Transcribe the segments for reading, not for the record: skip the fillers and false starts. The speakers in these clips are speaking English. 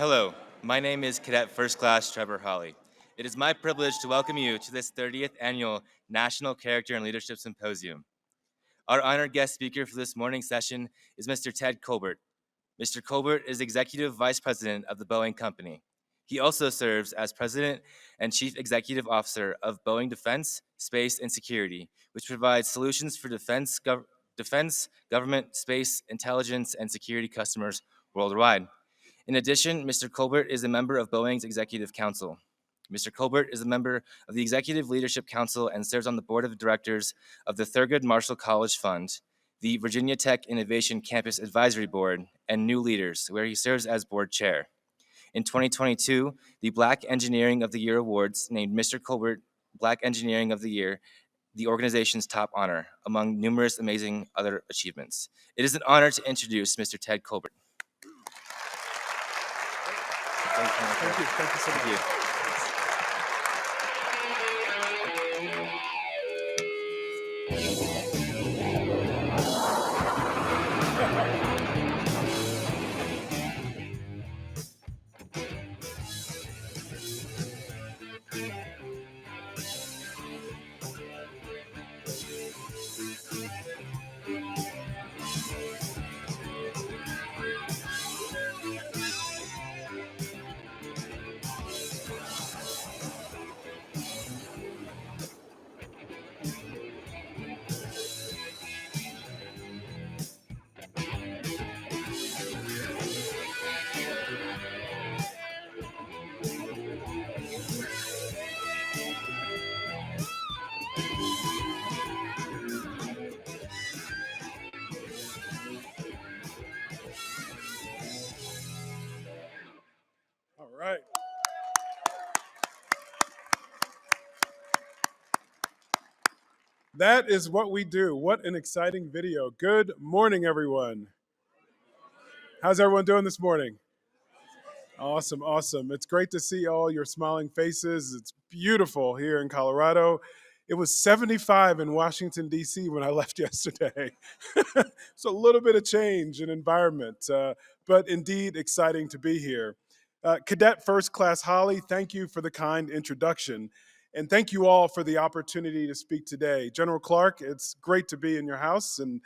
Hello, my name is Cadet First Class Trevor Hawley. It is my privilege to welcome you to this 30th Annual National Character and Leadership Symposium. Our honored guest speaker for this morning's session is Mr. Ted Colbert. Mr. Colbert is Executive Vice President of the Boeing Company. He also serves as President and Chief Executive Officer of Boeing Defense, Space, and Security, which provides solutions for defense, government, space, intelligence, and security customers worldwide. In addition, Mr. Colbert is a member of Boeing's Executive Council. Mr. Colbert is a member of the Executive Leadership Council and serves on the board of directors of the Thurgood Marshall College Fund, the Virginia Tech Innovation Campus Advisory Board, and New Leaders, where he serves as board chair. In 2022, the Black Engineering of the Year Awards named Mr. Colbert Black Engineering of the Year, the organization's top honor, among numerous amazing other achievements. It is an honor to introduce Mr. Ted Colbert. Thank you so much. Thank you. All right. That is what we do. What an exciting video. Good morning, everyone. How's everyone doing this morning? Awesome, awesome. It's great to see all your smiling faces. It's beautiful here in Colorado. It was 75 in Washington, D.C. when I left yesterday. So a little bit of change in environment, but indeed exciting to be here. Cadet First Class Holly, thank you for the kind introduction. And thank you all for the opportunity to speak today. General Clark, it's great to be in your house and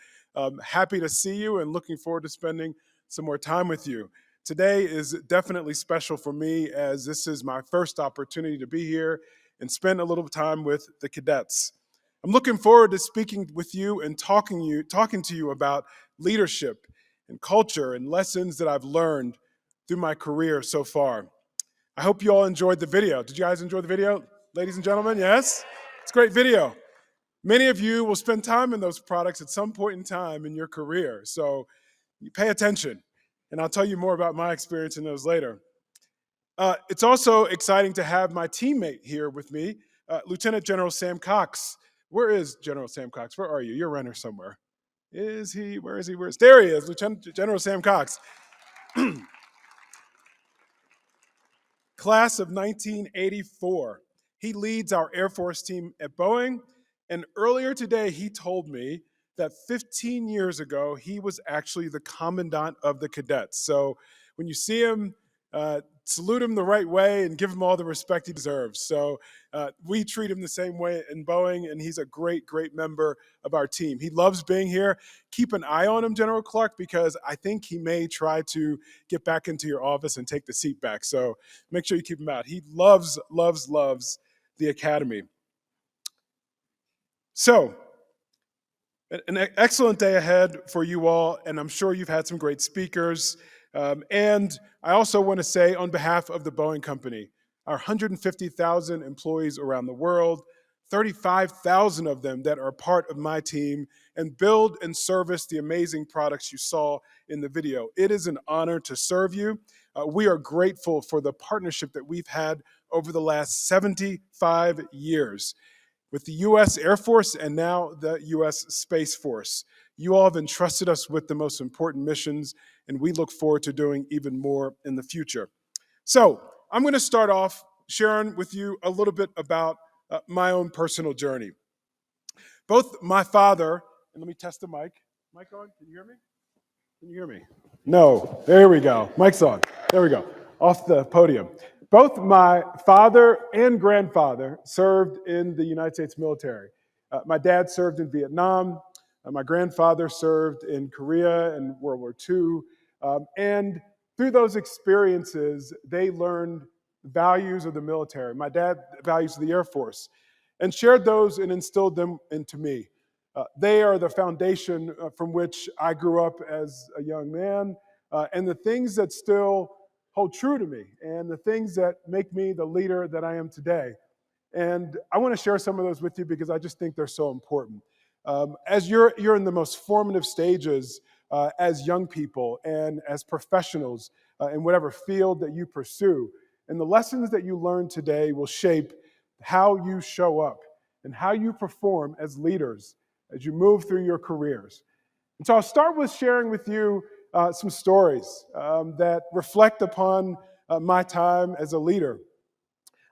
happy to see you and looking forward to spending some more time with you. Today is definitely special for me as this is my first opportunity to be here and spend a little time with the cadets. I'm looking forward to speaking with you and talking to you about leadership and culture and lessons that I've learned through my career so far. I hope you all enjoyed the video. Did you guys enjoy the video, ladies and gentlemen? Yes? It's a great video. Many of you will spend time in those products at some point in time in your career, so you pay attention, and I'll tell you more about my experience in those later. It's also exciting to have my teammate here with me, Lieutenant General Sam Cox. Where is General Sam Cox? Where are you? You're running somewhere. Is he? Where is he? There he is, Lieutenant General Sam Cox. Class of 1984. He leads our Air Force team at Boeing, and earlier today he told me that 15 years ago he was actually the commandant of the cadets. So when you see him, salute him the right way and give him all the respect he deserves. So we treat him the same way in Boeing, and he's a great, great member of our team. He loves being here. Keep an eye on him, General Clark, because I think he may try to get back into your office and take the seat back. So make sure you keep him out. He loves, loves, loves the Academy. So an excellent day ahead for you all, and I'm sure you've had some great speakers. And I also want to say on behalf of the Boeing Company, our 150,000 employees around the world, 35,000 of them that are part of my team and build and service the amazing products you saw in the video. It is an honor to serve you. We are grateful for the partnership that we've had over the last 75 years with the U.S. Air Force and now the U.S. Space Force. You all have entrusted us with the most important missions, and we look forward to doing even more in the future. So I'm going to start off sharing with you a little bit about my own personal journey. Both my father, and let me test the mic. Mic on? Can you hear me? Can you hear me? No. There we go. Mic's on. There we go. off the podium. Both my father and grandfather served in the United States military. My dad served in Vietnam. My grandfather served in Korea and World War II. And through those experiences, they learned values of the military. My dad values the Air Force and shared those and instilled them into me. They are the foundation from which I grew up as a young man, and the things that still hold true to me, and the things that make me the leader that I am today. And I want to share some of those with you because I just think they're so important. As you're in the most formative stages as young people and as professionals in whatever field that you pursue, and the lessons that you learn today will shape how you show up and how you perform as leaders as you move through your careers. And so I'll start with sharing with you some stories that reflect upon my time as a leader.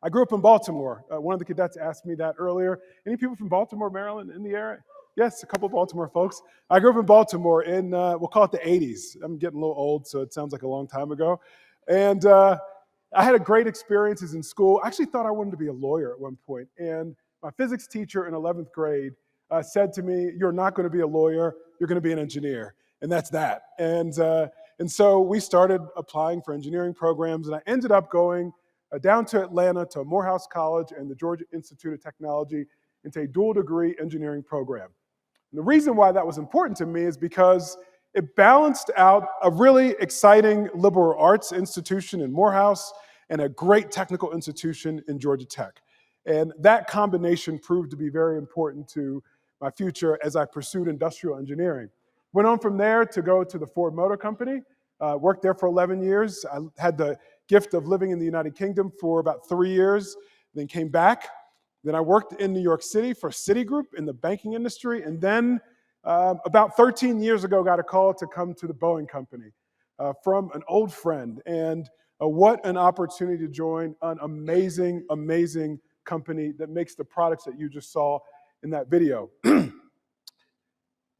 I grew up in Baltimore. One of the cadets asked me that earlier. Any people from Baltimore, Maryland, in the area? Yes, a couple of Baltimore folks. I grew up in Baltimore in, we'll call it the 80s. I'm getting a little old, so it sounds like a long time ago. And I had a great experiences in school. I actually thought I wanted to be a lawyer at one point. And my physics teacher in 11th grade said to me, "You're not going to be a lawyer, you're going to be an engineer." And that's that. And so we started applying for engineering programs, and I ended up going down to Atlanta to Morehouse College and the Georgia Institute of Technology into a dual degree engineering program. And the reason why that was important to me is because it balanced out a really exciting liberal arts institution in Morehouse and a great technical institution in Georgia Tech. And that combination proved to be very important to my future as I pursued industrial engineering. Went on from there to go to the Ford Motor Company, worked there for 11 years. I had the gift of living in the United Kingdom for about 3 years, then came back. Then I worked in New York City for Citigroup in the banking industry, and then about 13 years ago got a call to come to the Boeing Company from an old friend. And what an opportunity to join an amazing, amazing company that makes the products that you just saw in that video.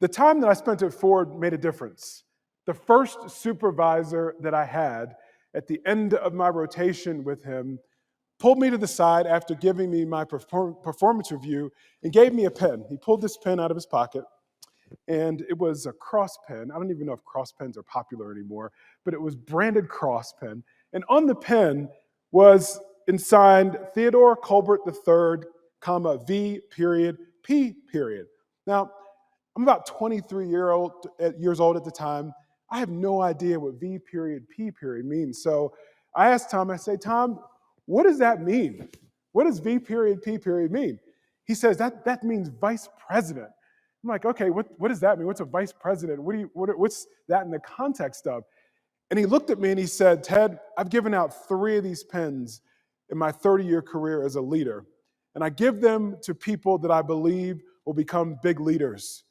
The time that I spent at Ford made a difference. The first supervisor that I had at the end of my rotation with him pulled me to the side after giving me my performance review and gave me a pen. He pulled this pen out of his pocket, and it was a Cross pen. I don't even know if Cross pens are popular anymore, but it was branded Cross pen. And on the pen was signed Theodore Colbert III, comma, V period, P period. Now, I'm about 23 years old at the time. I have no idea what V period, P period means. So I asked Tom, I say, "Tom, what does that mean? What does V period, P period mean?" He says, that means vice president. I'm like, "Okay, what does that mean? What's a vice president? What's that in the context of?" And he looked at me and he said, "Ted, I've given out 3 of these pens in my 30-year career as a leader. And I give them to people that I believe will become big leaders.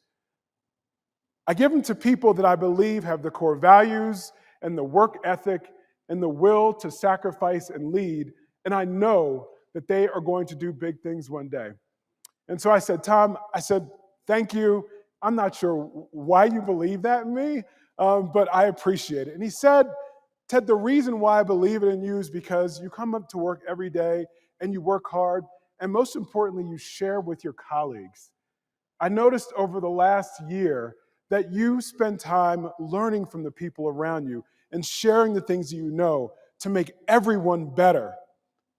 I give them to people that I believe have the core values and the work ethic and the will to sacrifice and lead. And I know that they are going to do big things one day." And so I said, "Tom, thank you. I'm not sure why you believe that in me, but I appreciate it." And he said, "Ted, the reason why I believe it in you is because you come up to work every day and you work hard. And most importantly, you share with your colleagues. I noticed over the last year that you spend time learning from the people around you and sharing the things that you know to make everyone better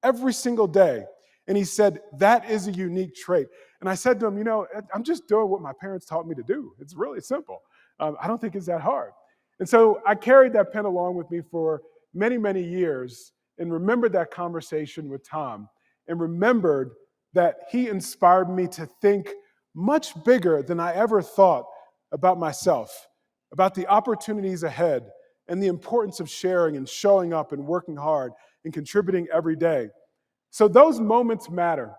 every single day." And he said, "That is a unique trait." And I said to him, "I'm just doing what my parents taught me to do. It's really simple. I don't think it's that hard." And so I carried that pen along with me for many, many years and remembered that conversation with Tom and remembered that he inspired me to think much bigger than I ever thought about myself, about the opportunities ahead and the importance of sharing and showing up and working hard and contributing every day. So those moments matter.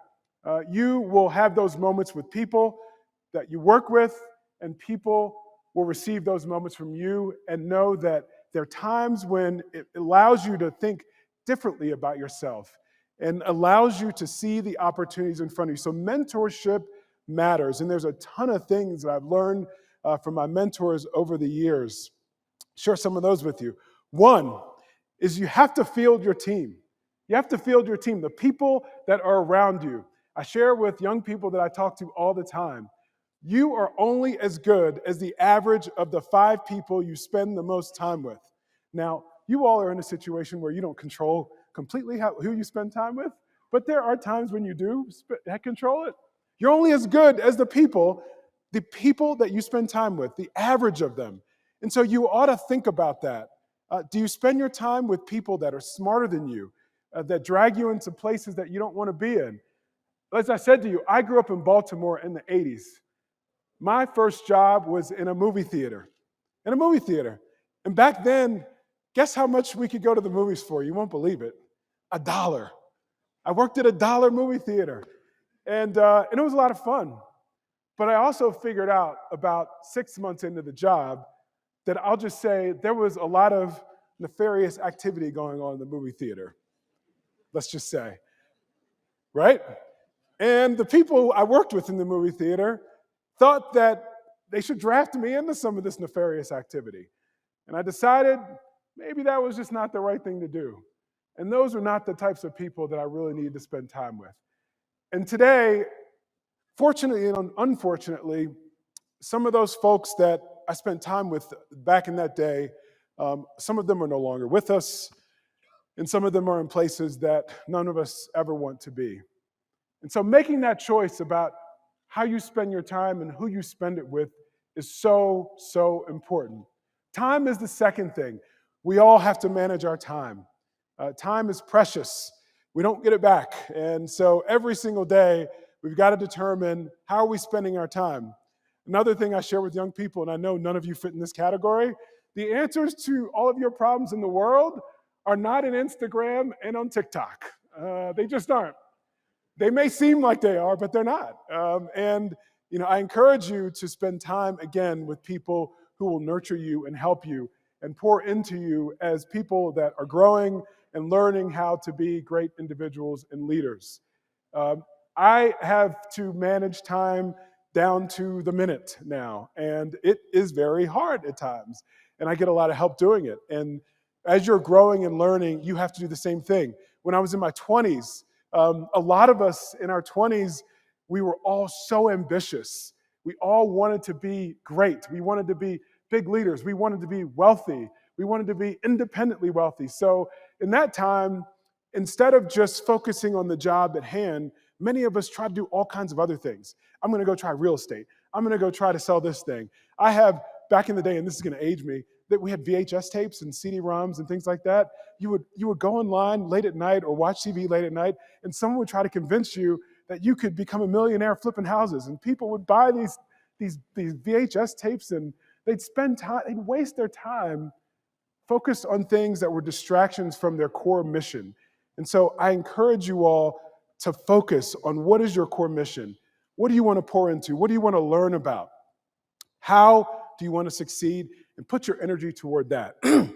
You will have those moments with people that you work with, and people will receive those moments from you and know that there are times when it allows you to think differently about yourself and allows you to see the opportunities in front of you. So mentorship matters, and there's a ton of things that I've learned from my mentors over the years. Share some of those with you. One, is you have to field your team. You have to field your team, the people that are around you. I share with young people that I talk to all the time. You are only as good as the average of the 5 people you spend the most time with. Now, you all are in a situation where you don't control completely who you spend time with, but there are times when you do control it. You're only as good as the people that you spend time with, the average of them. And so you ought to think about that. Do you spend your time with people that are smarter than you, that drag you into places that you don't want to be in? As I said to you, I grew up in Baltimore in the 80s. My first job was in a movie theater. In a movie theater. And back then, guess how much we could go to the movies for? You won't believe it. $1. I worked at a $1 movie theater. And it was a lot of fun. But I also figured out about 6 months into the job that I'll just say there was a lot of nefarious activity going on in the movie theater. Let's just say. Right? And the people I worked with in the movie theater thought that they should draft me into some of this nefarious activity. And I decided maybe that was just not the right thing to do. And those are not the types of people that I really need to spend time with. And today, fortunately and unfortunately, some of those folks that I spent time with back in that day, some of them are no longer with us, and some of them are in places that none of us ever want to be. And so making that choice about how you spend your time and who you spend it with is so, so important. Time is the second thing. We all have to manage our time. Time is precious. We don't get it back. And so every single day, we've got to determine how are we spending our time. Another thing I share with young people, and I know none of you fit in this category, the answers to all of your problems in the world are not in Instagram and on TikTok. They just aren't. They may seem like they are, but they're not. I encourage you to spend time again with people who will nurture you and help you and pour into you as people that are growing and learning how to be great individuals and leaders. I have to manage time down to the minute now, and it is very hard at times, and I get a lot of help doing it. And as you're growing and learning, you have to do the same thing. When I was in my 20s, a lot of us in our 20s, we were all so ambitious. We all wanted to be great. We wanted to be big leaders. We wanted to be wealthy. We wanted to be independently wealthy. So in that time, instead of just focusing on the job at hand, many of us try to do all kinds of other things. I'm going to go try real estate. I'm going to go try to sell this thing. I have, back in the day, and this is going to age me, that we had VHS tapes and CD-ROMs and things like that. You would go online late at night or watch TV late at night, and someone would try to convince you that you could become a millionaire flipping houses. And people would buy these VHS tapes, and they'd waste their time focused on things that were distractions from their core mission. And so I encourage you all to focus on what is your core mission. What do you want to pour into? What do you want to learn about? How do you want to succeed? And put your energy toward that. And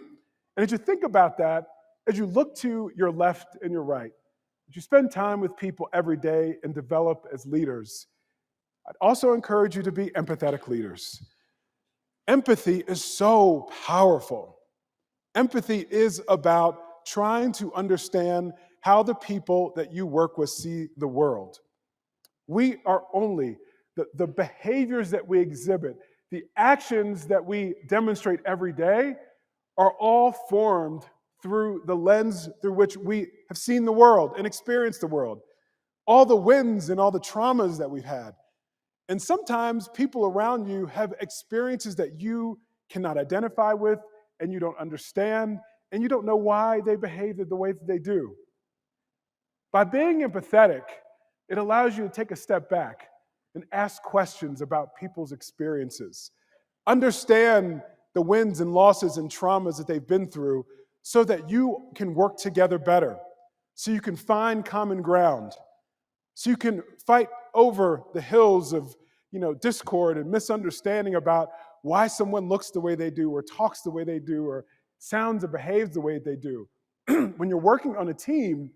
as you think about that, as you look to your left and your right, as you spend time with people every day and develop as leaders, I'd also encourage you to be empathetic leaders. Empathy is so powerful. Empathy is about trying to understand how the people that you work with see the world. We are only, the behaviors that we exhibit, the actions that we demonstrate every day are all formed through the lens through which we have seen the world and experienced the world. All the wins and all the traumas that we've had. And sometimes people around you have experiences that you cannot identify with and you don't understand and you don't know why they behave the way that they do. By being empathetic, it allows you to take a step back and ask questions about people's experiences. Understand the wins and losses and traumas that they've been through so that you can work together better, so you can find common ground, so you can fight over the hills of discord and misunderstanding about why someone looks the way they do or talks the way they do or sounds or behaves the way they do. When you're working on a team,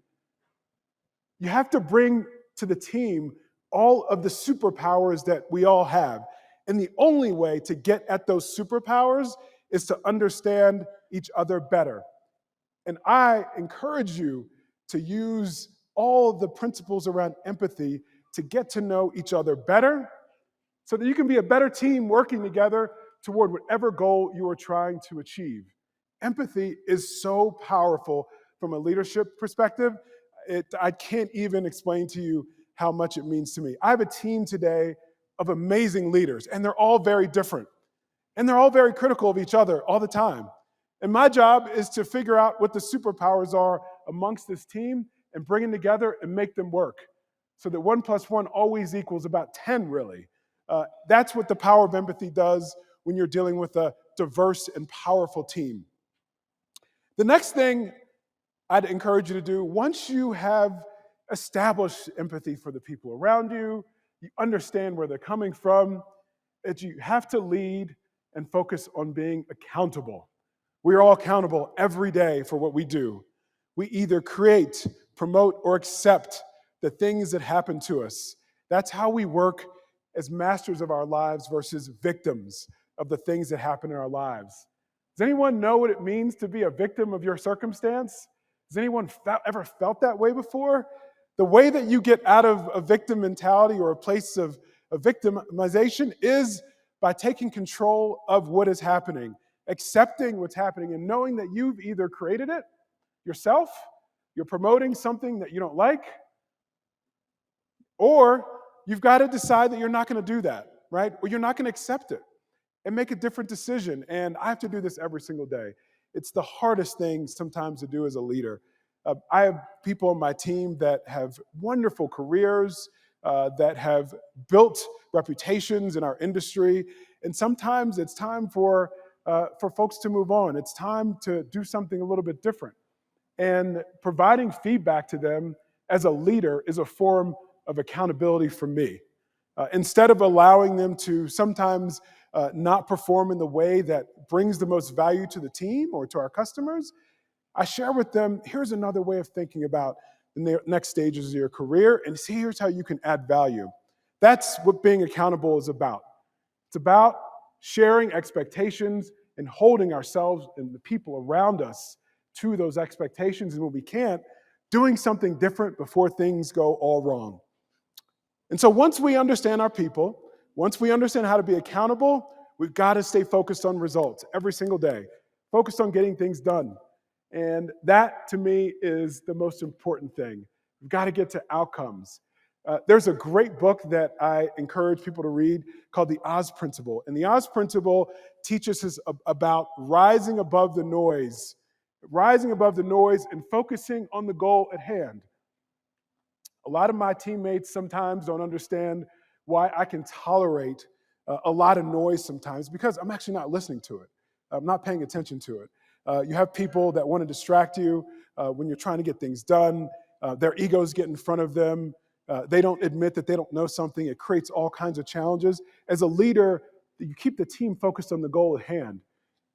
you have to bring to the team all of the superpowers that we all have. And the only way to get at those superpowers is to understand each other better. And I encourage you to use all of the principles around empathy to get to know each other better so that you can be a better team working together toward whatever goal you are trying to achieve. Empathy is so powerful from a leadership perspective. I can't even explain to you how much it means to me. I have a team today of amazing leaders, and they're all very different. And they're all very critical of each other all the time. And my job is to figure out what the superpowers are amongst this team and bring them together and make them work so that 1 + 1 always equals about 10, really. That's what the power of empathy does when you're dealing with a diverse and powerful team. The next thing I'd encourage you to do, once you have established empathy for the people around you, you understand where they're coming from, that you have to lead and focus on being accountable. We are all accountable every day for what we do. We either create, promote, or accept the things that happen to us. That's how we work as masters of our lives versus victims of the things that happen in our lives. Does anyone know what it means to be a victim of your circumstance? Has anyone ever felt that way before? The way that you get out of a victim mentality or a place of victimization is by taking control of what is happening, accepting what's happening, and knowing that you've either created it yourself, you're promoting something that you don't like, or you've got to decide that you're not going to do that, right? Or you're not going to accept it and make a different decision. And I have to do this every single day. It's the hardest thing sometimes to do as a leader. I have people on my team that have wonderful careers, that have built reputations in our industry, and sometimes it's time for folks to move on. It's time to do something a little bit different. And providing feedback to them as a leader is a form of accountability for me. Instead of allowing them to sometimes not perform in the way that brings the most value to the team or to our customers, I share with them, here's another way of thinking about the next stages of your career, and see, here's how you can add value. That's what being accountable is about. It's about sharing expectations and holding ourselves and the people around us to those expectations, and when we can't, doing something different before things go all wrong. And so once we understand our people, once we understand how to be accountable, we've got to stay focused on results every single day, focused on getting things done. And that, to me, is the most important thing. We've got to get to outcomes. There's a great book that I encourage people to read called The Oz Principle. And the Oz Principle teaches us about rising above the noise and focusing on the goal at hand. A lot of my teammates sometimes don't understand why I can tolerate a lot of noise sometimes, because I'm actually not listening to it. I'm not paying attention to it. You have people that want to distract you when you're trying to get things done. Their egos get in front of them. They don't admit that they don't know something. It creates all kinds of challenges. As a leader, you keep the team focused on the goal at hand.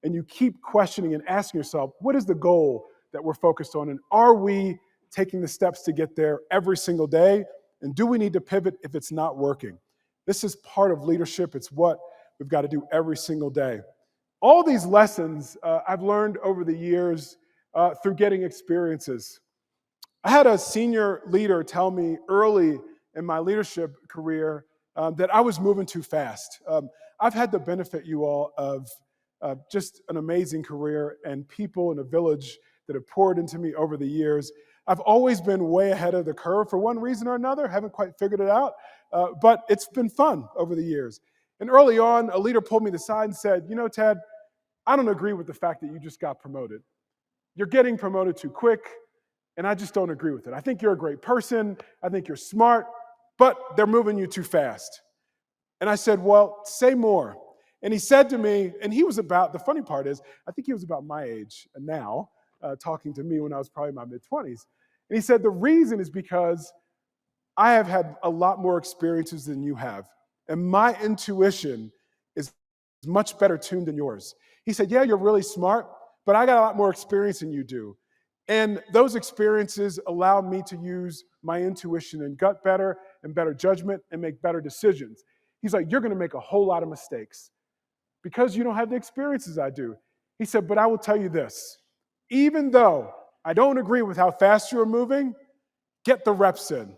And you keep questioning and asking yourself, what is the goal that we're focused on? And are we taking the steps to get there every single day? And do we need to pivot if it's not working? This is part of leadership. It's what we've got to do every single day. All these lessons I've learned over the years through getting experiences. I had a senior leader tell me early in my leadership career that I was moving too fast. I've had the benefit, you all, of just an amazing career and people in a village that have poured into me over the years. I've always been way ahead of the curve for one reason or another. Haven't quite figured it out, but it's been fun over the years. And early on, a leader pulled me aside and said, you know, Ted, I don't agree with the fact that you just got promoted. You're getting promoted too quick, and I just don't agree with it. I think you're a great person. I think you're smart, but they're moving you too fast. And I said, well, say more. And he said to me, and he was about, the funny part is, I think he was about my age now, talking to me when I was probably in my mid-20s. And he said, the reason is because I have had a lot more experiences than you have. And my intuition is much better tuned than yours. He said, yeah, you're really smart, but I got a lot more experience than you do. And those experiences allow me to use my intuition and gut better and better judgment and make better decisions. He's like, you're going to make a whole lot of mistakes because you don't have the experiences I do. He said, but I will tell you this. Even though I don't agree with how fast you're moving. Get the reps in.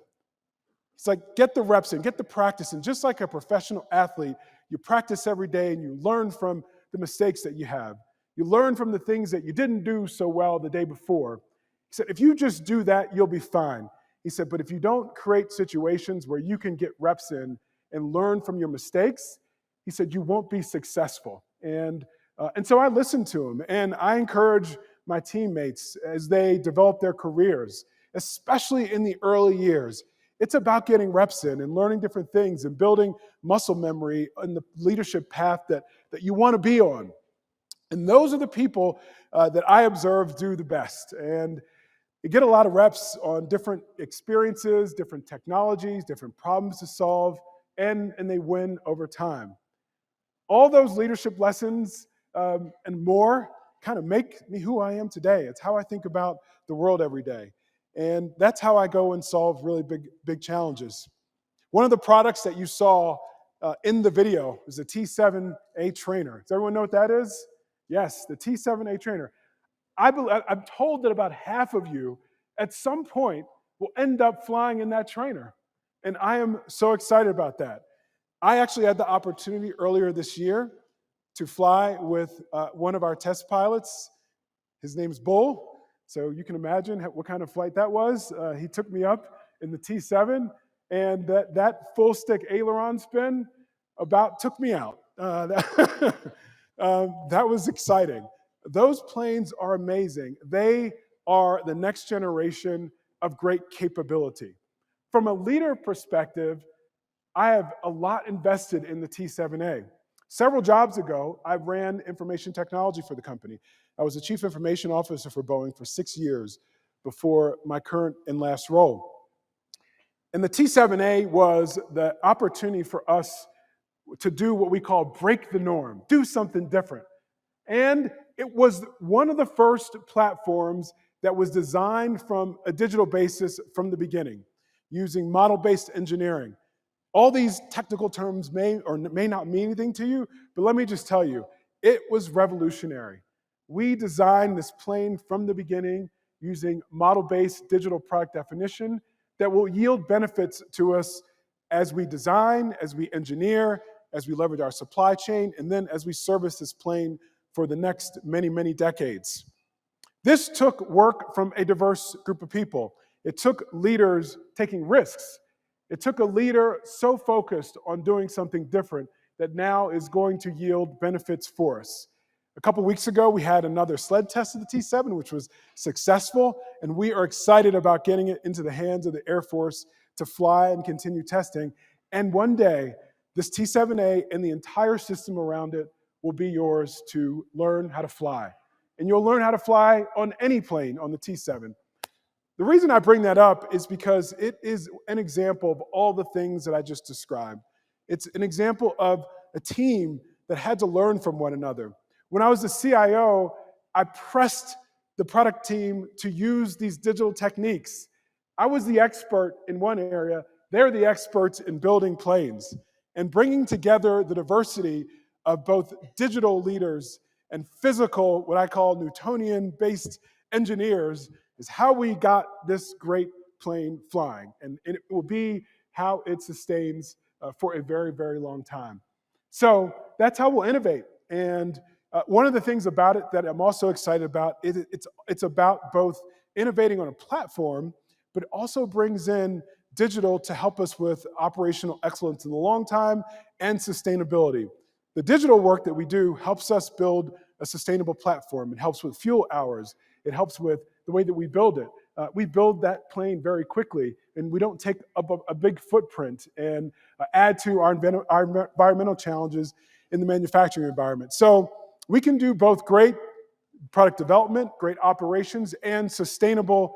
It's like, get the reps in, get the practice in. Just like a professional athlete, you practice every day and you learn from the mistakes that you have. You learn from the things that you didn't do so well the day before. He said, if you just do that, you'll be fine. He said, but if you don't create situations where you can get reps in and learn from your mistakes, he said, you won't be successful. And so I listened to him, and I encourage my teammates as they develop their careers, especially in the early years. It's about getting reps in and learning different things and building muscle memory in the leadership path that you want to be on. And those are the people that I observe do the best. And you get a lot of reps on different experiences, different technologies, different problems to solve, and they win over time. All those leadership lessons and more kind of make me who I am today. It's how I think about the world every day. And that's how I go and solve really big challenges. One of the products that you saw in the video is a T7A trainer. Does everyone know what that is? Yes, the T7A trainer. I'm told that about half of you at some point will end up flying in that trainer. And I am so excited about that. I actually had the opportunity earlier this year to fly with one of our test pilots. His name's Bull. So you can imagine what kind of flight that was. He took me up in the T7, and that full stick aileron spin about took me out. That was exciting. Those planes are amazing. They are the next generation of great capability. From a leader perspective, I have a lot invested in the T7A. Several jobs ago, I ran information technology for the company. I was the chief information officer for Boeing for 6 years before my current and last role. And the T7A was the opportunity for us to do what we call break the norm, do something different. And it was one of the first platforms that was designed from a digital basis from the beginning, using model-based engineering. All these technical terms may or may not mean anything to you, but let me just tell you, it was revolutionary. We designed this plane from the beginning using model-based digital product definition that will yield benefits to us as we design, as we engineer, as we leverage our supply chain, and then as we service this plane for the next many, many decades. This took work from a diverse group of people. It took leaders taking risks. It took a leader so focused on doing something different that now is going to yield benefits for us. A couple weeks ago, we had another sled test of the T7, which was successful, and we are excited about getting it into the hands of the Air Force to fly and continue testing. And one day, this T7A and the entire system around it will be yours to learn how to fly. And you'll learn how to fly on any plane on the T7. The reason I bring that up is because it is an example of all the things that I just described. It's an example of a team that had to learn from one another. When I was the CIO, I pressed the product team to use these digital techniques. I was the expert in one area. They're the experts in building planes. And bringing together the diversity of both digital leaders and physical, what I call Newtonian-based engineers, is how we got this great plane flying. And it will be how it sustains for a very, very long time. So that's how we'll innovate. And one of the things about it that I'm also excited about, it's about both innovating on a platform, but it also brings in digital to help us with operational excellence in the long time and sustainability. The digital work that we do helps us build a sustainable platform. It helps with fuel hours. It helps with the way that we build it. We build that plane very quickly, and we don't take up a big footprint and add to our environmental challenges in the manufacturing environment. So we can do both great product development, great operations, and sustainable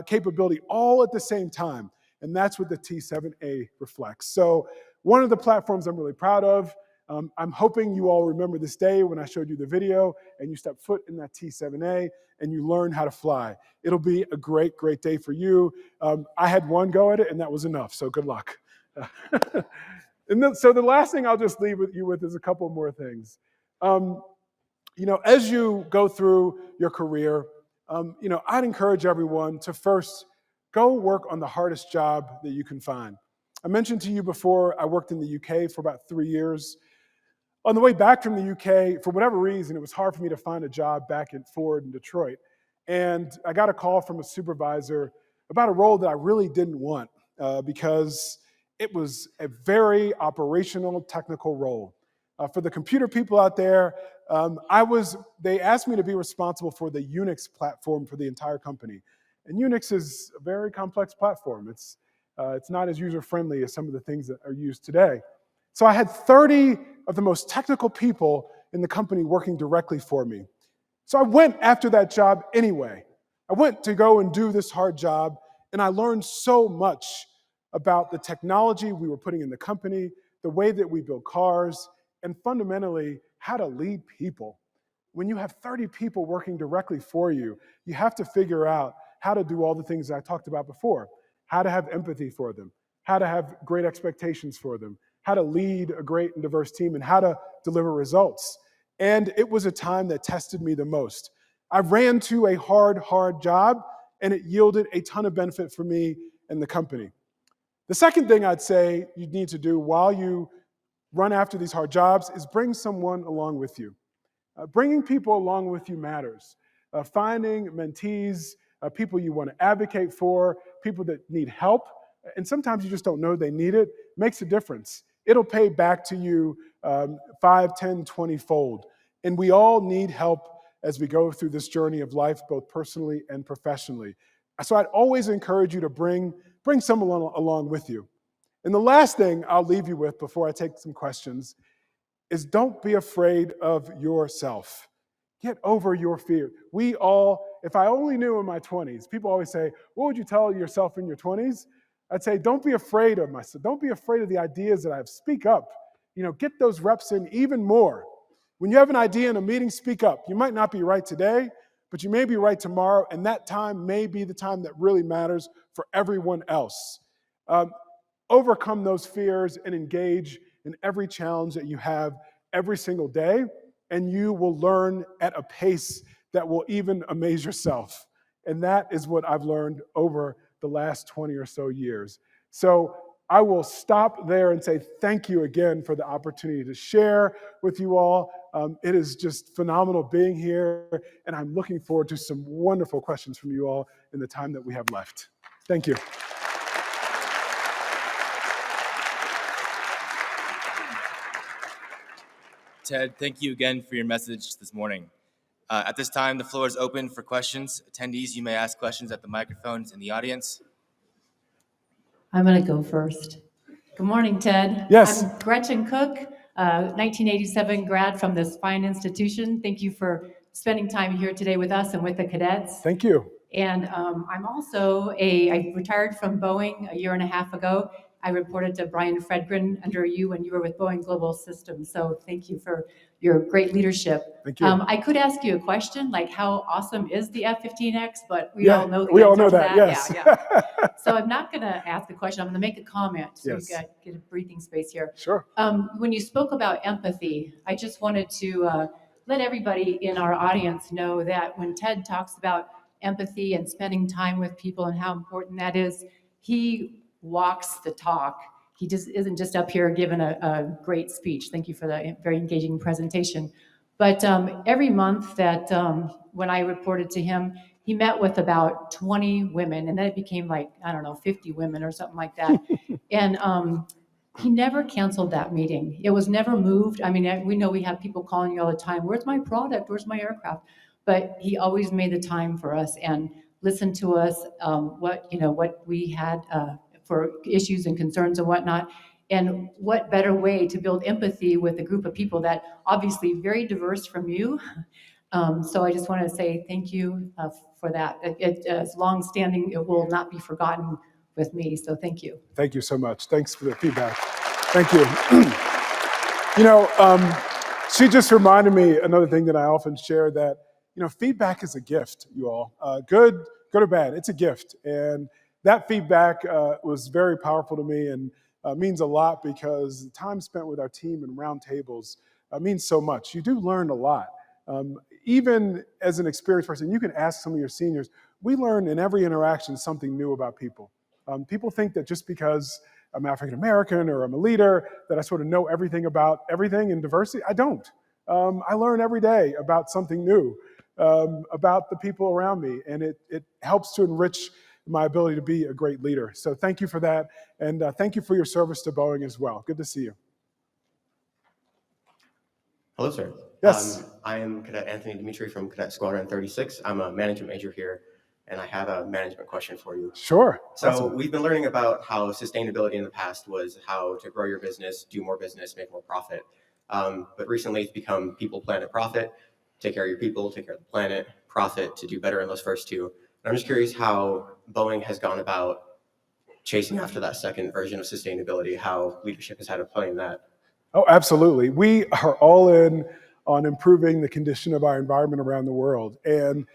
capability all at the same time. And that's what the T7A reflects. So one of the platforms I'm really proud of. I'm hoping you all remember this day when I showed you the video and you step foot in that T7A and you learn how to fly. It'll be a great, great day for you. I had one go at it and that was enough, so good luck. So the last thing I'll just leave you with is a couple more things. As you go through your career, I'd encourage everyone to first go work on the hardest job that you can find. I mentioned to you before, I worked in the UK for about 3 years. On the way back from the UK, for whatever reason, it was hard for me to find a job back at Ford in Detroit. And I got a call from a supervisor about a role that I really didn't want because it was a very operational, technical role. For the computer people out there, they asked me to be responsible for the Unix platform for the entire company. And Unix is a very complex platform. It's not as user-friendly as some of the things that are used today. So I had 30 of the most technical people in the company working directly for me. So I went after that job anyway. I went to go and do this hard job, and I learned so much about the technology we were putting in the company, the way that we build cars, and fundamentally, how to lead people. When you have 30 people working directly for you, you have to figure out how to do all the things I talked about before, how to have empathy for them, how to have great expectations for them, how to lead a great and diverse team, and how to deliver results. And it was a time that tested me the most. I ran to a hard job, and it yielded a ton of benefit for me and the company. The second thing I'd say you need to do while you run after these hard jobs is bring someone along with you. Bringing people along with you matters. Finding mentees, people you want to advocate for, people that need help, and sometimes you just don't know they need it, makes a difference. It'll pay back to you 5, 10, 20-fold. And we all need help as we go through this journey of life, both personally and professionally. So I'd always encourage you to bring someone along with you. And the last thing I'll leave you with before I take some questions is don't be afraid of yourself. Get over your fear. If I only knew in my 20s, people always say, what would you tell yourself in your 20s? I'd say, don't be afraid of myself. Don't be afraid of the ideas that I have. Speak up. Get those reps in even more. When you have an idea in a meeting, speak up. You might not be right today, but you may be right tomorrow, and that time may be the time that really matters for everyone else. Overcome those fears and engage in every challenge that you have every single day, and you will learn at a pace that will even amaze yourself. And that is what I've learned over the last 20 or so years. So I will stop there and say thank you again for the opportunity to share with you all. It is just phenomenal being here, and I'm looking forward to some wonderful questions from you all in the time that we have left. Thank you. Ted, thank you again for your message this morning. At this time, the floor is open for questions. Attendees, you may ask questions at the microphones in the audience. I'm going to go first. Good morning, Ted. Yes. I'm Gretchen Cook, 1987 grad from this fine institution. Thank you for spending time here today with us and with the cadets. Thank you. And I'm also I retired from Boeing a year and a half ago. I reported to Brian Fredgren under you when you were with Boeing Global Systems. So thank you for your great leadership. Thank you. I could ask you a question, like how awesome is the F-15X? But we Yeah, all know the we all answer know to that, yes. Yeah. So I'm not going to ask a question. I'm going to make a comment. So Yes. you get a breathing space here. Sure. When you spoke about empathy, I just wanted to let everybody in our audience know that when Ted talks about empathy and spending time with people and how important that is, he walks the talk. He just isn't just up here giving a great speech. Thank you for that very engaging presentation. But every month that when I reported to him, he met with about 20 women, and then it became like, I don't know, 50 women or something like that. And he never canceled that meeting. It was never moved. I mean, we know we have people calling you all the time, where's my product, where's my aircraft? But he always made the time for us and listened to us, what we had for issues and concerns and whatnot. And what better way to build empathy with a group of people that obviously very diverse from you. So I just want to say thank you for that. It's long-standing. It will not be forgotten with me. So thank you. Thank you so much. Thanks for the feedback. Thank you. She just reminded me another thing that I often share, that feedback is a gift, you all. Good or bad, it's a gift. And that feedback was very powerful to me and means a lot, because the time spent with our team and round tables means so much. You do learn a lot. even as an experienced person, you can ask some of your seniors, we learn in every interaction something new about people. People think that just because I'm African American or I'm a leader, that I sort of know everything about everything in diversity. I don't. I learn every day about something new, about the people around me, and it helps to enrich my ability to be a great leader. So thank you for that, and thank you for your service to Boeing as well. Good to see you. Hello, sir. Yes. I am Cadet Anthony Dimitri from Cadet Squadron 36. I'm a management major here, and I have a management question for you. Sure. So Awesome. we've been learning about how sustainability in the past was how to grow your business, do more business, make more profit. But recently it's become people, planet, profit. Take care of your people, take care of the planet, profit to do better in those first two. And I'm just curious how Boeing has gone about chasing after that second version of sustainability, how leadership has had a play in that. Oh, absolutely. We are all in on improving the condition of our environment around the world. And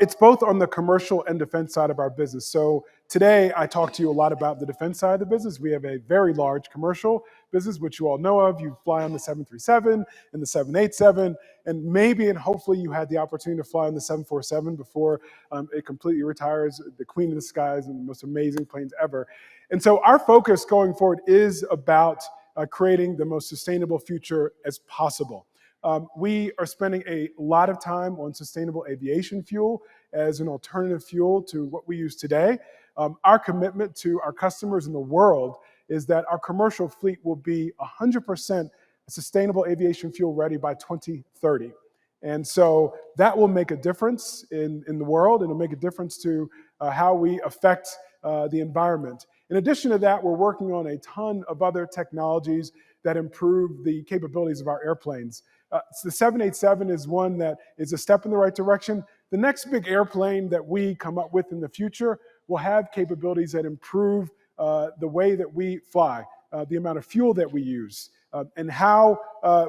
it's both on the commercial and defense side of our business. So today I talked to you a lot about the defense side of the business. We have a very large commercial business, which you all know of. You fly on the 737 and the 787, and maybe and hopefully you had the opportunity to fly on the 747 before it completely retires, the queen of the skies and the most amazing planes ever. And so our focus going forward is about creating the most sustainable future as possible. We are spending a lot of time on sustainable aviation fuel as an alternative fuel to what we use today. Our commitment to our customers in the world is that our commercial fleet will be 100% sustainable aviation fuel ready by 2030. And so that will make a difference in the world, and it'll make a difference to how we affect the environment. In addition to that, we're working on a ton of other technologies that improve the capabilities of our airplanes. So the 787 is one that is a step in the right direction. The next big airplane that we come up with in the future will have capabilities that improve the way that we fly, the amount of fuel that we use, and how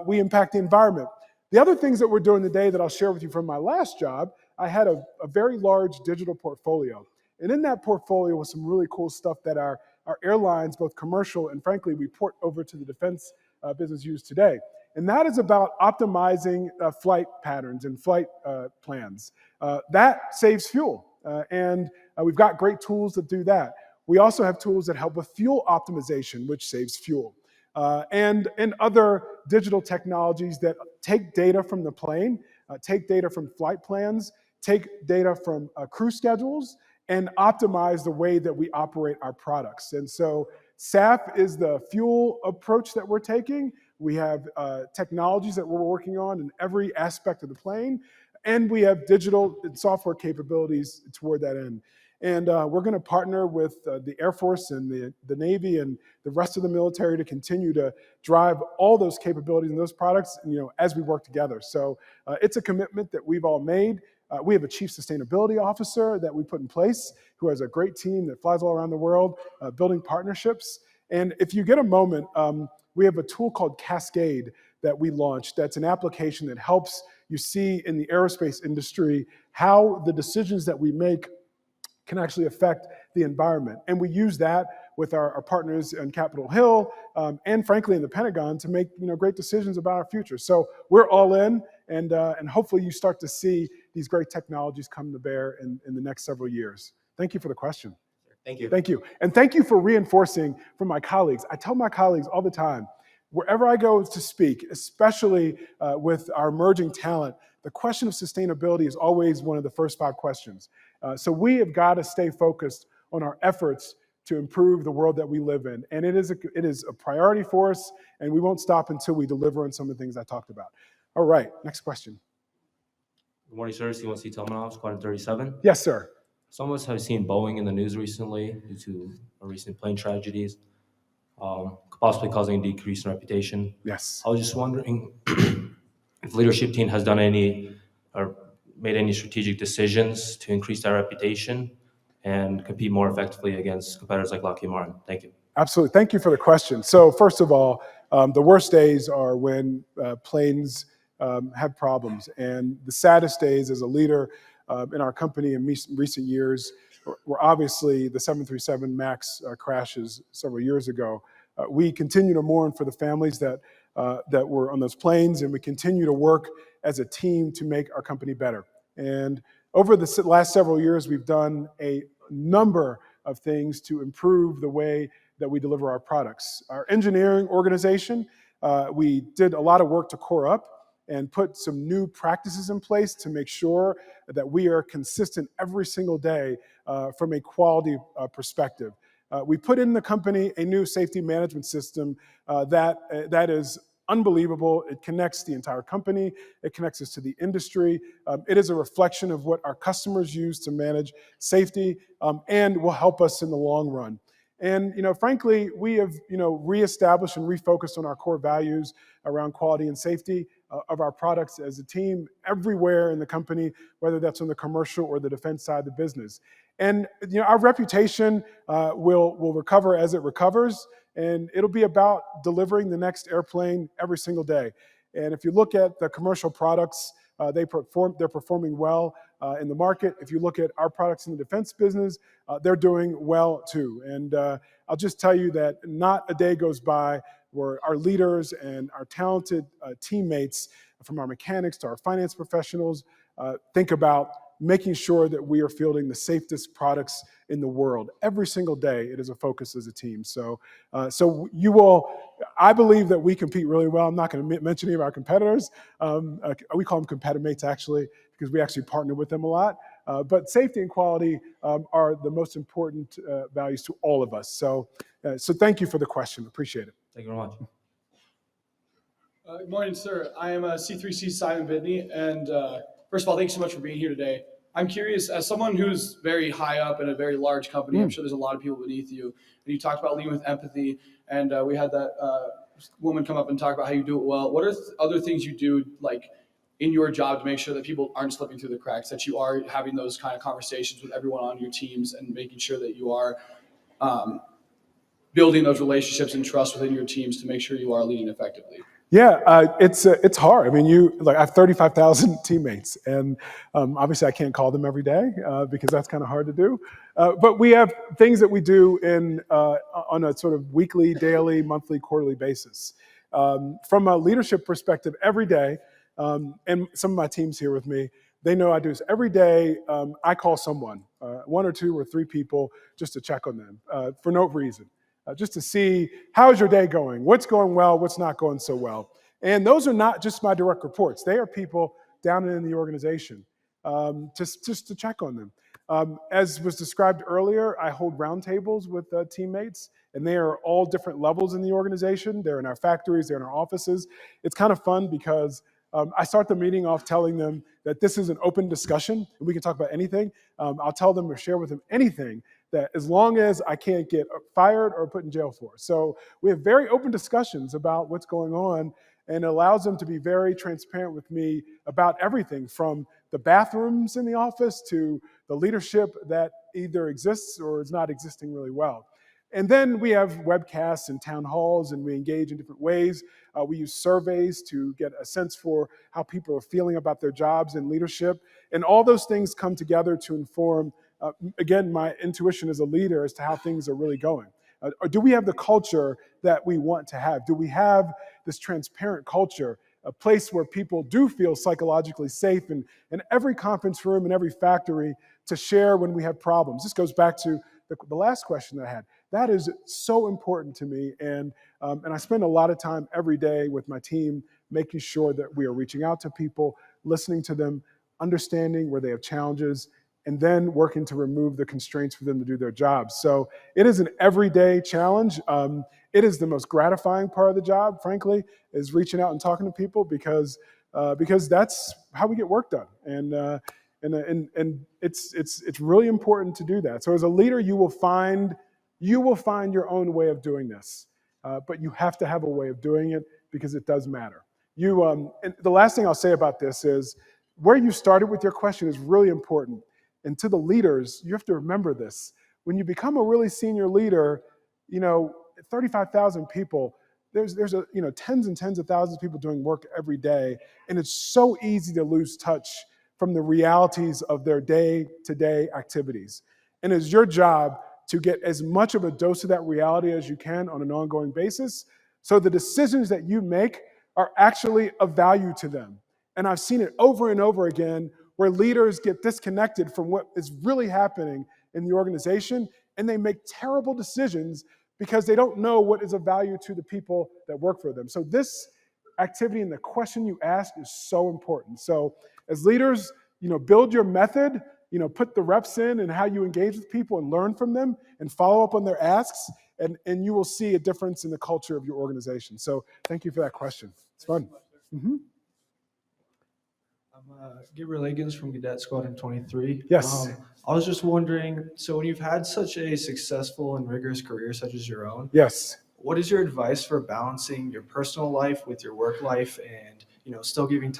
we impact the environment. The other things that we're doing today that I'll share with you from my last job, I had a very large digital portfolio. And in that portfolio was some really cool stuff that our airlines, both commercial and frankly, we port over to the defense business use today. And that is about optimizing flight patterns and flight plans. That saves fuel. And we've got great tools that do that. We also have tools that help with fuel optimization, which saves fuel. And other digital technologies that take data from the plane, take data from flight plans, take data from crew schedules, and optimize the way that we operate our products. And so SAF is the fuel approach that we're taking. We have technologies that we're working on in every aspect of the plane, and we have digital and software capabilities toward that end. And we're going to partner with the Air Force and the Navy and the rest of the military to continue to drive all those capabilities and those products, as we work together. So it's a commitment that we've all made. We have a chief sustainability officer that we put in place who has a great team that flies all around the world, building partnerships. And if you get a moment, we have a tool called Cascade that we launched. That's an application that helps you see in the aerospace industry how the decisions that we make can actually affect the environment. And we use that with our partners on Capitol Hill and frankly in the Pentagon to make great decisions about our future. So we're all in, and hopefully you start to see these great technologies come to bear in the next several years. Thank you for the question. Thank you. Thank you. And thank you for reinforcing for my colleagues. I tell my colleagues all the time, wherever I go to speak, especially with our emerging talent, the question of sustainability is always one of the first 5 questions. So we have got to stay focused on our efforts to improve the world that we live in. And it is a priority for us, and we won't stop until we deliver on some of the things I talked about. All right, next question. Good morning, sir. C1C Telmanov, Squadron 37. Yes, sir. Some of us have seen Boeing in the news recently due to recent plane tragedies, possibly causing a decrease in reputation. Yes. I was just wondering if the leadership team has done any or made any strategic decisions to increase their reputation and compete more effectively against competitors like Lockheed Martin. Thank you. Absolutely. Thank you for the question. So first of all, the worst days are when planes have problems. And the saddest days as a leader in our company in recent years were obviously the 737 MAX crashes several years ago. We continue to mourn for the families that were on those planes, and we continue to work as a team to make our company better. And over the last several years, we've done a number of things to improve the way that we deliver our products. Our engineering organization, we did a lot of work to core up and put some new practices in place to make sure that we are consistent every single day from a quality perspective. We put in the company a new safety management system that is unbelievable. It connects the entire company. It connects us to the industry. It is a reflection of what our customers use to manage safety and will help us in the long run. And frankly, we have reestablished and refocused on our core values around quality and safety of our products as a team everywhere in the company, whether that's on the commercial or the defense side of the business. And our reputation will recover as it recovers, and it'll be about delivering the next airplane every single day. And if you look at the commercial products, they're performing well in the market. If you look at our products in the defense business, they're doing well too. And I'll just tell you that not a day goes by where our leaders and our talented teammates, from our mechanics to our finance professionals, think about making sure that we are fielding the safest products in the world. Every single day, it is a focus as a team. So I believe that we compete really well. I'm not going to mention any of our competitors. We call them competitor mates, actually, because we actually partner with them a lot. But safety and quality are the most important values to all of us. So thank you for the question. Appreciate it. Thank you very much. Good morning, sir. I am C3C Simon Bidney, and first of all, thanks so much for being here today. I'm curious, as someone who's very high up in a very large company, I'm sure there's a lot of people beneath you, and you talked about leading with empathy, and we had that woman come up and talk about how you do it well. What are other things you do, like in your job, to make sure that people aren't slipping through the cracks, that you are having those kind of conversations with everyone on your teams and making sure that you are building those relationships and trust within your teams to make sure you are leading effectively? Yeah, it's hard. I mean, I have 35,000 teammates, and obviously I can't call them every day because that's kind of hard to do. But we have things that we do on a sort of weekly, daily, monthly, quarterly basis. From a leadership perspective, every day, and some of my team's here with me, they know I do this every day. I call someone, one or two or three people, just to check on them for no reason. Just to see, how's your day going? What's going well? What's not going so well? And those are not just my direct reports. They are people down in the organization, just to check on them. As was described earlier, I hold roundtables with teammates, and they are all different levels in the organization. They're in our factories, they're in our offices. It's kind of fun because I start the meeting off telling them that this is an open discussion, and we can talk about anything. I'll tell them or share with them anything that as long as I can't get fired or put in jail for. So we have very open discussions about what's going on, and it allows them to be very transparent with me about everything from the bathrooms in the office to the leadership that either exists or is not existing really well. And then we have webcasts and town halls, and we engage in different ways. We use surveys to get a sense for how people are feeling about their jobs and leadership. And all those things come together to inform, again, my intuition as a leader as to how things are really going. Or do we have the culture that we want to have? Do we have this transparent culture, a place where people do feel psychologically safe in every conference room and every factory to share when we have problems? This goes back to the last question that I had. That is so important to me, and I spend a lot of time every day with my team making sure that we are reaching out to people, listening to them, understanding where they have challenges, and then working to remove the constraints for them to do their jobs. So it is an everyday challenge. It is the most gratifying part of the job, frankly, is reaching out and talking to people because that's how we get work done. And it's really important to do that. So as a leader, you will find your own way of doing this, but you have to have a way of doing it because it does matter. And the last thing I'll say about this is where you started with your question is really important. And to the leaders, you have to remember this. When you become a really senior leader, 35,000 people, there's tens and tens of thousands of people doing work every day, and it's so easy to lose touch from the realities of their day-to-day activities. And it's your job to get as much of a dose of that reality as you can on an ongoing basis, so the decisions that you make are actually of value to them. And I've seen it over and over again where leaders get disconnected from what is really happening in the organization, and they make terrible decisions because they don't know what is of value to the people that work for them. So this activity and the question you ask is so important. So as leaders, build your method, put the reps in and how you engage with people and learn from them and follow up on their asks, and you will see a difference in the culture of your organization. So thank you for that question. It's fun. Mm-hmm. I'm Gabriel Higgins from Cadet Squadron 23. Yes. I was just wondering, so when you've had such a successful and rigorous career such as your own, Yes. what is your advice for balancing your personal life with your work life and, still giving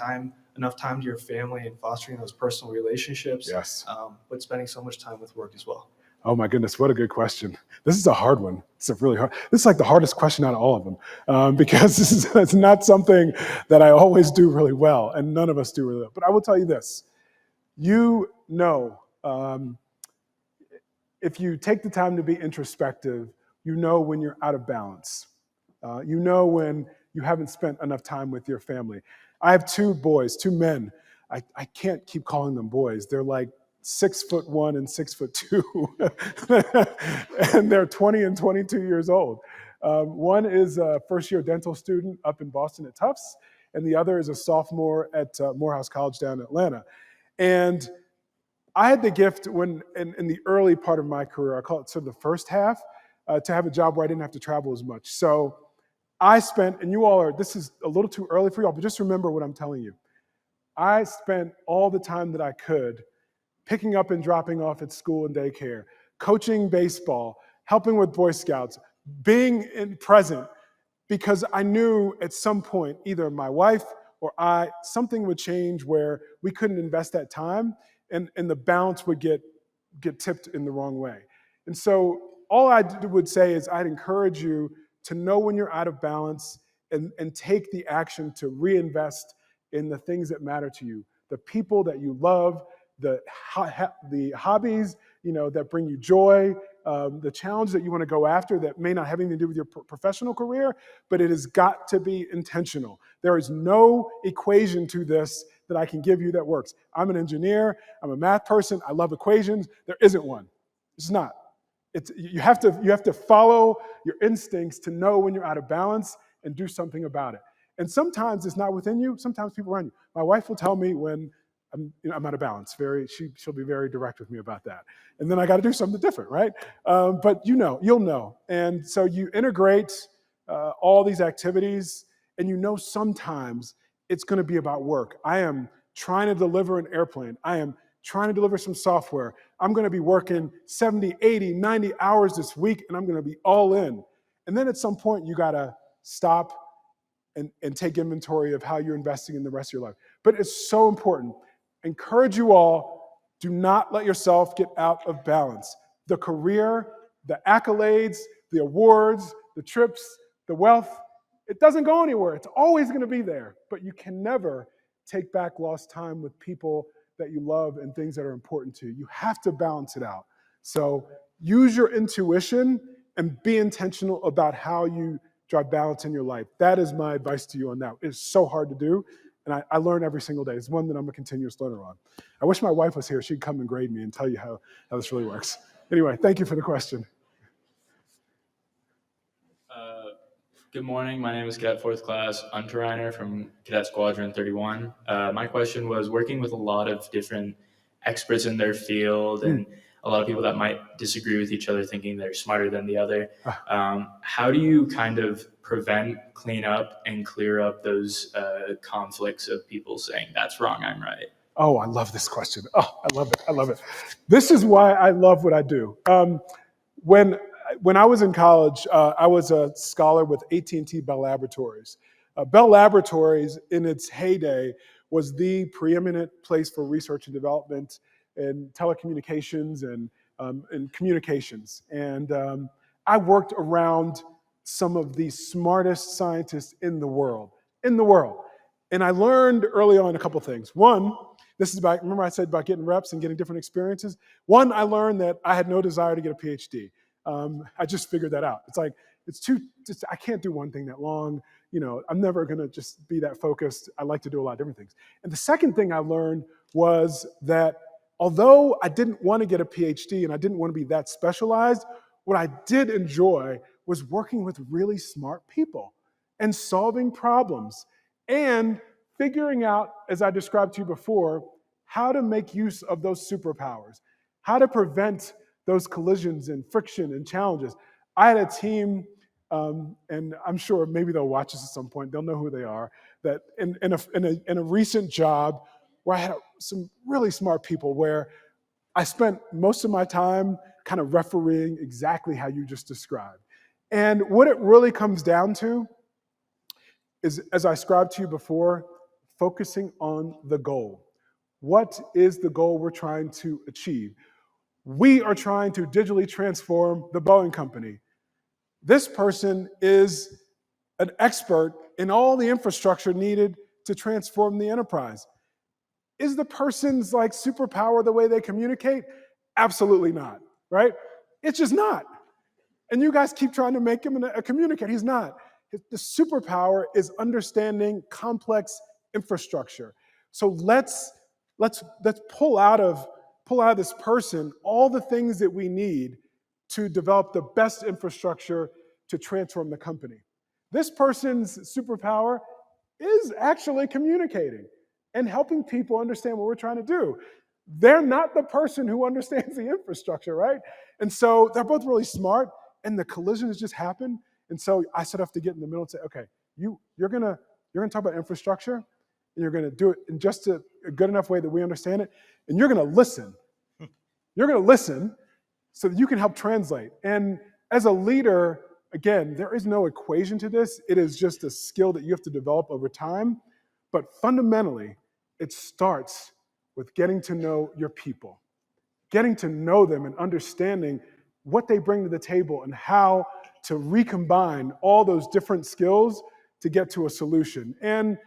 enough time to your family and fostering those personal relationships, Yes. but spending so much time with work as well? Oh my goodness, what a good question. This is a hard one. It's a really hard. This is like the hardest question out of all of them because it's not something that I always do really well, and none of us do really well. But I will tell you this: if you take the time to be introspective, you know when you're out of balance. You know when you haven't spent enough time with your family. I have two boys, two men. I can't keep calling them boys. They're like 6'1" and 6'2", and they're 20 and 22 years old. One is a first-year dental student up in Boston at Tufts, and the other is a sophomore at Morehouse College down in Atlanta. And I had the gift when, in the early part of my career, I call it sort of the first half, to have a job where I didn't have to travel as much. So I spent, and you all are, this is a little too early for you all, but just remember what I'm telling you. I spent all the time that I could picking up and dropping off at school and daycare, coaching baseball, helping with Boy Scouts, being present, because I knew at some point either my wife or something would change where we couldn't invest that time, and the balance would get tipped in the wrong way. And so all I would say is I'd encourage you to know when you're out of balance and take the action to reinvest in the things that matter to you, the people that you love, the hobbies that bring you joy, the challenge that you want to go after that may not have anything to do with your professional career, but it has got to be intentional. There is no equation to this that I can give you that works. I'm an engineer, I'm a math person, I love equations. There isn't one. It's not. You have to follow your instincts to know when you're out of balance and do something about it. And sometimes it's not within you, sometimes people around you. My wife will tell me when I'm out of balance. She'll be very direct with me about that. And then I got to do something different, right? But you'll know. And so you integrate all these activities, and sometimes it's going to be about work. I am trying to deliver an airplane. I am trying to deliver some software. I'm going to be working 70, 80, 90 hours this week, and I'm going to be all in. And then at some point, you got to stop and take inventory of how you're investing in the rest of your life. But it's so important. Encourage you all, do not let yourself get out of balance. The career, the accolades, the awards, the trips, the wealth, it doesn't go anywhere. It's always going to be there. But you can never take back lost time with people that you love and things that are important to you. You have to balance it out. So use your intuition and be intentional about how you drive balance in your life. That is my advice to you on that. It's so hard to do, and I learn every single day. It's one that I'm a continuous learner on. I wish my wife was here. She'd come and grade me and tell you how this really works. Anyway, thank you for the question. Good morning. My name is Cadet 4th Class Unterreiner from Cadet Squadron 31. My question was, working with a lot of different experts in their field and a lot of people that might disagree with each other, thinking they're smarter than the other, how do you kind of prevent, clean up, and clear up those conflicts of people saying, that's wrong, I'm right? Oh, I love this question. Oh, I love it. I love it. This is why I love what I do. When I was in college, I was a scholar with AT&T Bell Laboratories. Bell Laboratories, in its heyday, was the preeminent place for research and development in telecommunications and communications. And I worked around some of the smartest scientists in the world. And I learned early on a couple things. One, this is about, remember I said about getting reps and getting different experiences? One, I learned that I had no desire to get a PhD. I just figured that out. It's like, I can't do one thing that long. I'm never going to just be that focused. I like to do a lot of different things. And the second thing I learned was that although I didn't want to get a PhD and I didn't want to be that specialized, what I did enjoy was working with really smart people and solving problems and figuring out, as I described to you before, how to make use of those superpowers, how to prevent those collisions and friction and challenges. I had a team, and I'm sure maybe they'll watch this at some point, they'll know who they are, that in a recent job where I had some really smart people where I spent most of my time kind of refereeing exactly how you just described. And what it really comes down to is, as I described to you before, focusing on the goal. What is the goal we're trying to achieve? We are trying to digitally transform the Boeing company. This person is an expert in all the infrastructure needed to transform the enterprise. Is the person's like superpower the way they communicate? Absolutely not, right? It's just not. And you guys keep trying to make him a communicator. He's not. The superpower is understanding complex infrastructure. So let's pull out of this person all the things that we need to develop the best infrastructure to transform the company. This person's superpower is actually communicating and helping people understand what we're trying to do. They're not the person who understands the infrastructure, right? And so they're both really smart, and the collisions just happen. And so I sort of have to get in the middle and say, okay, you're gonna talk about infrastructure, and you're gonna do it in just a good enough way that we understand it, and you're gonna listen. You're gonna listen so that you can help translate. And as a leader, again, there is no equation to this. It is just a skill that you have to develop over time. But fundamentally, it starts with getting to know your people, getting to know them and understanding what they bring to the table and how to recombine all those different skills to get to a solution. And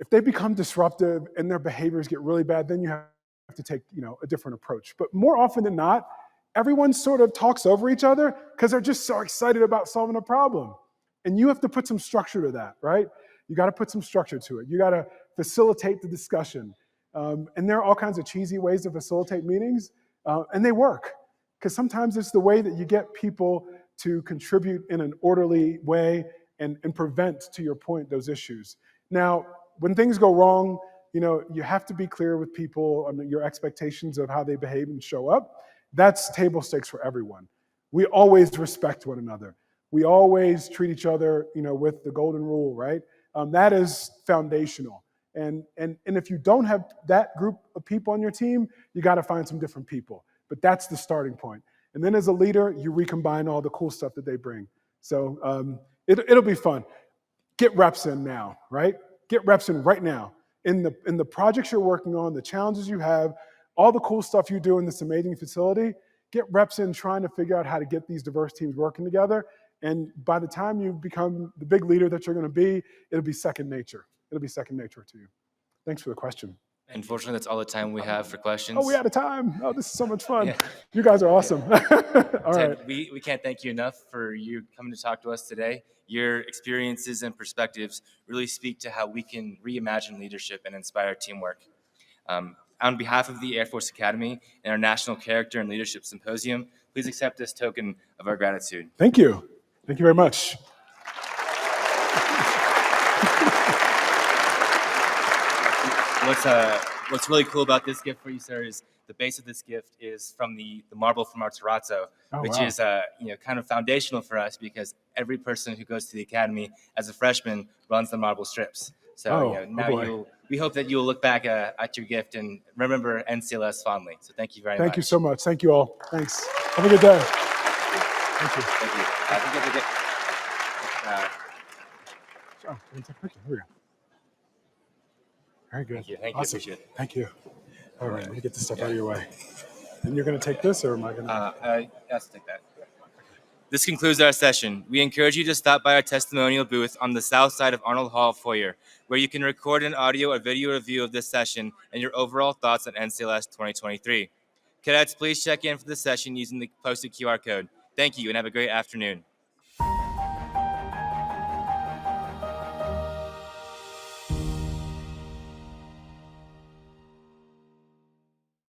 if they become disruptive and their behaviors get really bad, then you have to take, a different approach. But more often than not, everyone sort of talks over each other because they're just so excited about solving a problem. And you have to put some structure to that, right? You got to put some structure to it. You got to facilitate the discussion. And there are all kinds of cheesy ways to facilitate meetings, and they work. Because sometimes it's the way that you get people to contribute in an orderly way and prevent, to your point, those issues. Now, when things go wrong, you have to be clear with people on your expectations of how they behave and show up. That's table stakes for everyone. We always respect one another. We always treat each other, with the golden rule, right? That is foundational. And if you don't have that group of people on your team, you got to find some different people. But that's the starting point. And then as a leader, you recombine all the cool stuff that they bring. So it'll be fun. Get reps in now, right? Get reps in right now. In the projects you're working on, the challenges you have, all the cool stuff you do in this amazing facility, get reps in trying to figure out how to get these diverse teams working together. And by the time you become the big leader that you're going to be, it'll be second nature. It'll be second nature to you. Thanks for the question. Unfortunately, that's all the time we have for questions. Oh, we out of time. Oh, this is so much fun. Yeah. You guys are awesome. All Ted, right. we can't thank you enough for you coming to talk to us today. Your experiences and perspectives really speak to how we can reimagine leadership and inspire teamwork. On behalf of the Air Force Academy and our National Character and Leadership Symposium, please accept this token of our gratitude. Thank you. Thank you very much. What's really cool about this gift for you, sir, is the base of this gift is from the marble from our terrazzo, which wow. is kind of foundational for us because every person who goes to the academy as a freshman runs the marble strips. So we hope that you'll look back at your gift and remember NCLS fondly. So thank you very much. Thank you so much. Thank you all. Thanks. Have a good day. Thank you. Thank you. I think that's a good. Oh, take a picture. Here we go. Very good. Thank you. Thank you. Awesome. Appreciate it. Thank you. All right, let me get this stuff out of your way. And you're going to take this, or am I going to? Yes, take that. This concludes our session. We encourage you to stop by our testimonial booth on the south side of Arnold Hall foyer, where you can record an audio or video review of this session and your overall thoughts on NCLS 2023. Cadets, please check in for the session using the posted QR code. Thank you, and have a great afternoon.